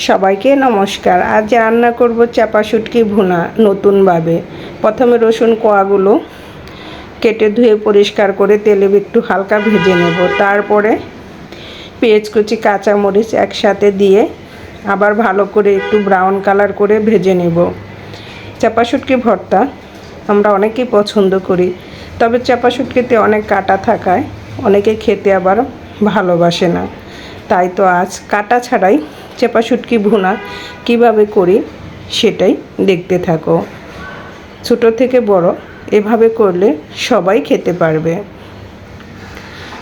সবাইকে নমস্কার। আজ রান্না করব চাপা শুটকি ভুনা নতুনভাবে। প্রথমে রসুন কোয়াগুলো কেটে ধুয়ে পরিষ্কার করে তেলে একটু হালকা ভেজে নেব। তারপরে পেঁয়াজ কুচি কাঁচামরিচ একসাথে দিয়ে আবার ভালো করে একটু ব্রাউন কালার করে ভেজে নেব। চাপা শুটকি ভর্তা আমরা অনেকেই পছন্দ করি, তবে চাপা শুটকিতে অনেক কাঁটা থাকায় অনেকে খেতে আবার ভালোবাসে না। তাই তো আজ কাঁটা ছাড়াই চাপা শুটকি ভুনা কীভাবে করি সেটাই দেখতে থাকো। ছোট থেকে বড় এভাবে করলে সবাই খেতে পারবে।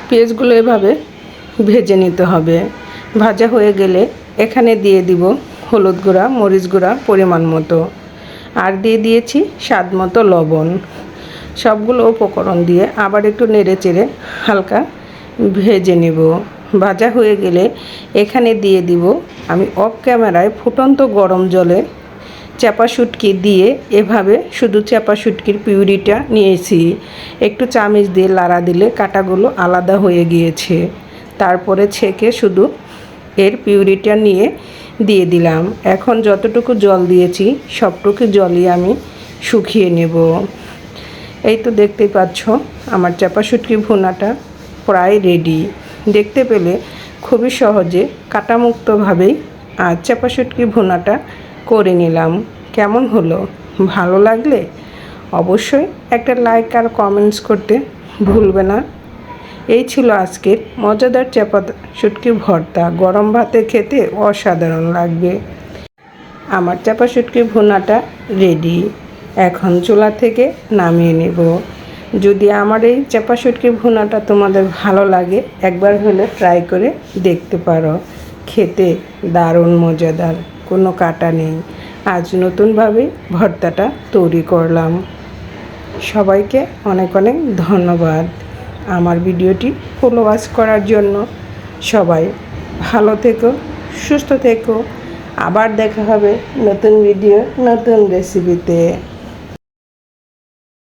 পেঁয়াজগুলো এভাবে ভেজে নিতে হবে। ভাজা হয়ে গেলে এখানে দিয়ে দিব হলুদ গুঁড়া, মরিচ গুঁড়া পরিমাণ মতো, আর দিয়ে দিয়েছি স্বাদ মতো লবণ। সবগুলো উপকরণ দিয়ে আবার একটু নেড়ে চেড়ে হালকা ভেজে নেব। ভাজা হয়ে গেলে এখানে দিয়ে দিব আমি অফ ক্যামেরায় ফুটন্ত গরম জলে চাপা শুটকি দিয়ে এভাবে শুধু চাপা শুটকির পিউরিটা নিয়েছি। একটু চামচ দিয়ে লাড়া দিলে কাঁটাগুলো আলাদা হয়ে গিয়েছে। তারপরে ছেঁকে শুধু এর পিউরিটা নিয়ে দিয়ে দিলাম। এখন যতটুকু জল দিয়েছি সবটুকু জলই আমি শুকিয়ে নেব। এই তো দেখতেই পাচ্ছ আমার চাপা শুটকি ভুনাটা প্রায় রেডি। দেখতে পেলে খুবই সহজে কাঁটামুক্তভাবেই আর চাপা শুটকি ভুনাটা করে নিলাম। কেমন হলো? ভালো লাগলে অবশ্যই একটা লাইক আর কমেন্টস করতে ভুলবে না। এই ছিল আজকের মজাদার চাপা শুটকি ভর্তা। গরম ভাতে খেতে অসাধারণ লাগবে। আমার চাপা শুটকি ভুনাটা রেডি। এখন চুলা থেকে নামিয়ে নেব। যদি আমার এই চাপা শুটকি ভুনাটা তোমাদের ভালো লাগে, একবার হলে ট্রাই করে দেখতে পারো। খেতে দারুণ মজাদার, কোনো কাটা নেই। আজ নতুনভাবে ভর্তাটা তৈরি করলাম। সবাইকে অনেক অনেক ধন্যবাদ আমার ভিডিওটি ফলো ওয়াচ করার জন্য। সবাই ভালো থেকো, সুস্থ থেকো। আবার দেখা হবে নতুন ভিডিও, নতুন রেসিপিতে।